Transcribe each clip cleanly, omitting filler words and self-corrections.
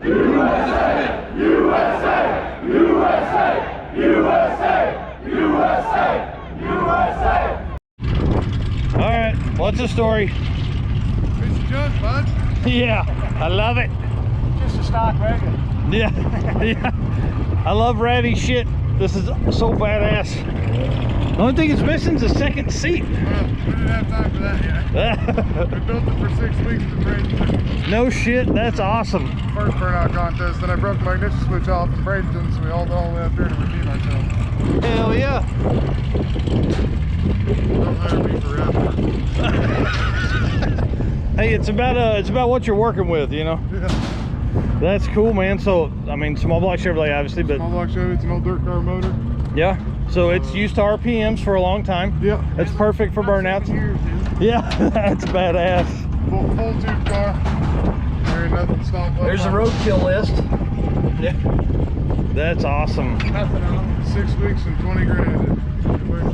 USA! USA! USA! USA! USA! USA! All right, what's the story? Piece of junk, bud. Yeah, I love it. Just a stock Vega. Yeah, yeah. I love ratty shit. This is so badass. The only thing it's missing is a second seat. Well, we didn't have time for that yet. We built it for 6 weeks to Bradenton. No shit, that's awesome. First burnout contest, then I broke my ignition switch off in Bradenton, so we hauled it all the way up here to redeem ourselves. Hell yeah. Don't hire me forever. Hey, it's about what you're working with, you know. Yeah. That's cool, man. So I mean, small block Chevrolet, obviously, but Small block Chevy, it's an old dirt car motor. yeah. So it's used to RPMs for a long time. Yeah. That's perfect for burnouts. Yeah, that's badass. Full tube car. There ain't nothing to stop. There's a roadkill list. Yeah. That's awesome. Nothing on 6 weeks and 20 grand.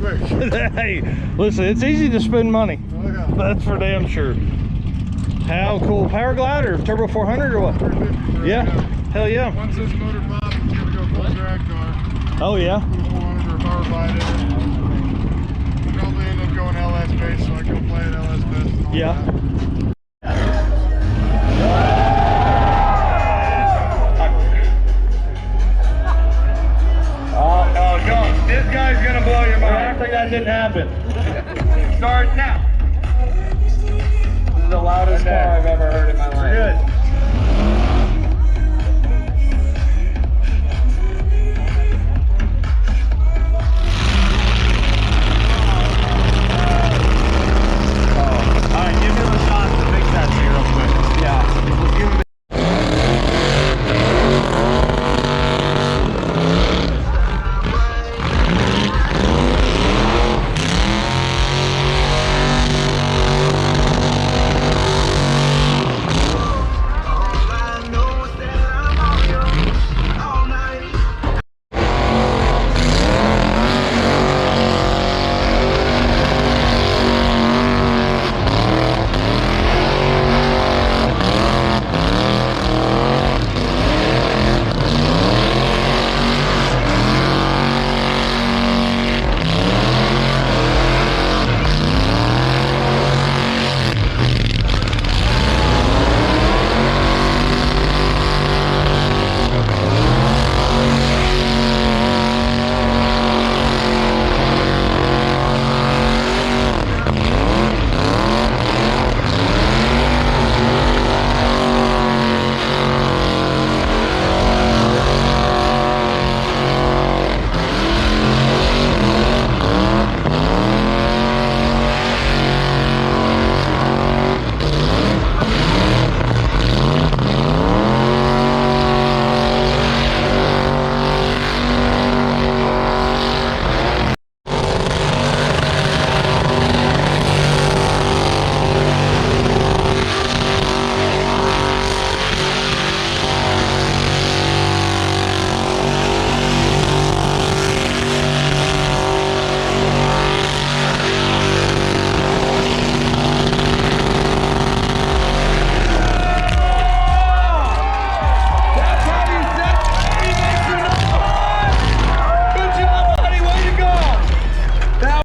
Very quick. Hey, listen, it's easy to spend money. Oh yeah. That's for damn sure. How cool. Power glide or turbo 400 or what? 350. Yeah. Hell yeah. Once this motor pops, it's gonna go full drag car. Oh yeah. Put a 400 or a power glide in it. We'll probably end up going LS base, so I can play at LS best and all Yeah. that. Oh, God. This guy's gonna blow your mind. I think that didn't happen.